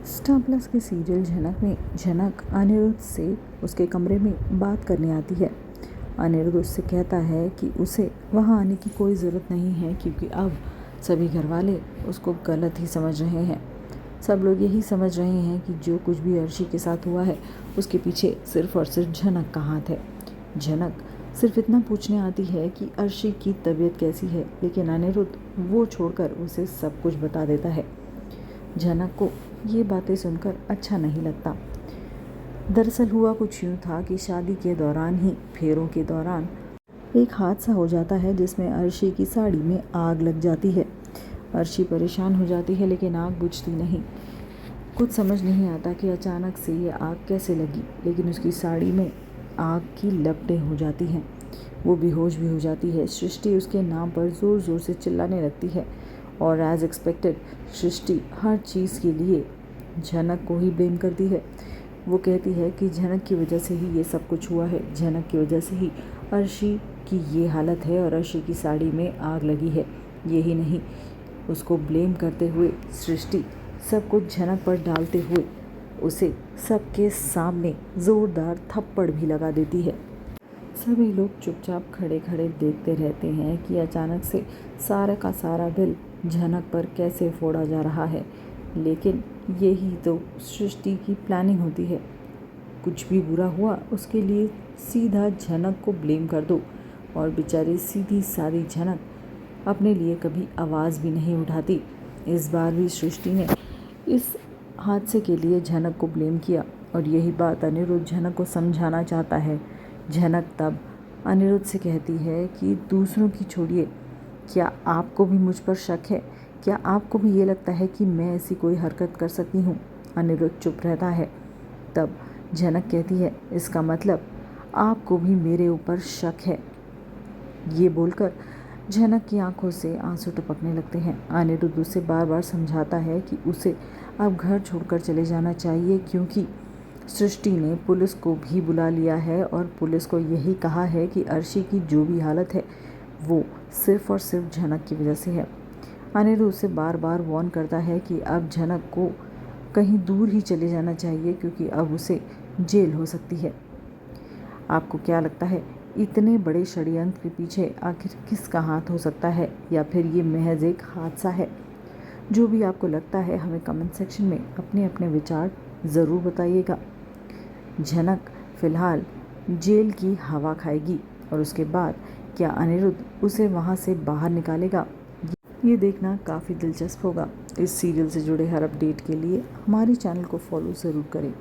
Star plus के serial झनक में झनक अनिरुद्ध से उसके कमरे में बात करने आती है। अनिरुद्ध उससे कहता है कि उसे वहाँ आने की कोई ज़रूरत नहीं है क्योंकि अब सभी घरवाले उसको गलत ही समझ रहे हैं। सब लोग यही समझ रहे हैं कि जो कुछ भी अर्शी के साथ हुआ है उसके पीछे सिर्फ और सिर्फ झनक का हाथ है। झनक सिर्फ इतना पूछने आती है कि अर्शी की तबीयत कैसी है, लेकिन अनिरुद्ध वो छोड़कर उसे सब कुछ बता देता है। झनक को ये बातें सुनकर अच्छा नहीं लगता। दरअसल हुआ कुछ यूँ था कि शादी के दौरान ही फेरों के दौरान एक हादसा हो जाता है जिसमें अर्शी की साड़ी में आग लग जाती है। अर्शी परेशान हो जाती है लेकिन आग बुझती नहीं। कुछ समझ नहीं आता कि अचानक से ये आग कैसे लगी, लेकिन उसकी साड़ी में आग की लपटें हो जाती हैं। वो बेहोश भी हो जाती है। सृष्टि उसके नाम पर ज़ोर ज़ोर से चिल्लाने लगती है और एज एक्सपेक्टेड सृष्टि हर चीज़ के लिए झनक को ही ब्लेम करती है। वो कहती है कि झनक की वजह से ही ये सब कुछ हुआ है, झनक की वजह से ही अर्शी की ये हालत है और अर्शी की साड़ी में आग लगी है। यही नहीं, उसको ब्लेम करते हुए सृष्टि सब कुछ झनक पर डालते हुए उसे सबके सामने ज़ोरदार थप्पड़ भी लगा देती है। सभी लोग चुपचाप खड़े खड़े देखते रहते हैं कि अचानक से सारा का सारा दिल झनक पर कैसे फोड़ा जा रहा है। लेकिन यही तो सृष्टि की प्लानिंग होती है। कुछ भी बुरा हुआ उसके लिए सीधा झनक को ब्लेम कर दो और बेचारी सीधी सादी झनक अपने लिए कभी आवाज़ भी नहीं उठाती। इस बार भी सृष्टि ने इस हादसे के लिए झनक को ब्लेम किया और यही बात अनिरुद्ध झनक को समझाना चाहता है। झनक तब अनिरुद्ध से कहती है कि दूसरों की छोड़िए, क्या आपको भी मुझ पर शक है? क्या आपको भी ये लगता है कि मैं ऐसी कोई हरकत कर सकती हूँ? अनिरुद्ध चुप रहता है। तब झनक कहती है, इसका मतलब आपको भी मेरे ऊपर शक है। ये बोलकर झनक की आंखों से आंसू टपकने लगते हैं। अनिरुद्ध उसे बार बार समझाता है कि उसे अब घर छोड़कर चले जाना चाहिए क्योंकि सृष्टि ने पुलिस को भी बुला लिया है और पुलिस को यही कहा है कि अर्शी की जो भी हालत है वो सिर्फ और सिर्फ झनक की वजह से है। अनिरुद्ध उसे बार बार वार्न करता है कि अब झनक को कहीं दूर ही चले जाना चाहिए क्योंकि अब उसे जेल हो सकती है। आपको क्या लगता है, इतने बड़े षड्यंत्र के पीछे आखिर किसका हाथ हो सकता है, या फिर ये महज एक हादसा है? जो भी आपको लगता है हमें कमेंट सेक्शन में अपने अपने विचार ज़रूर बताइएगा। झनक फिलहाल जेल की हवा खाएगी और उसके बाद क्या अनिरुद्ध उसे वहाँ से बाहर निकालेगा, ये देखना काफ़ी दिलचस्प होगा। इस सीरियल से जुड़े हर अपडेट के लिए हमारे चैनल को फॉलो ज़रूर करें।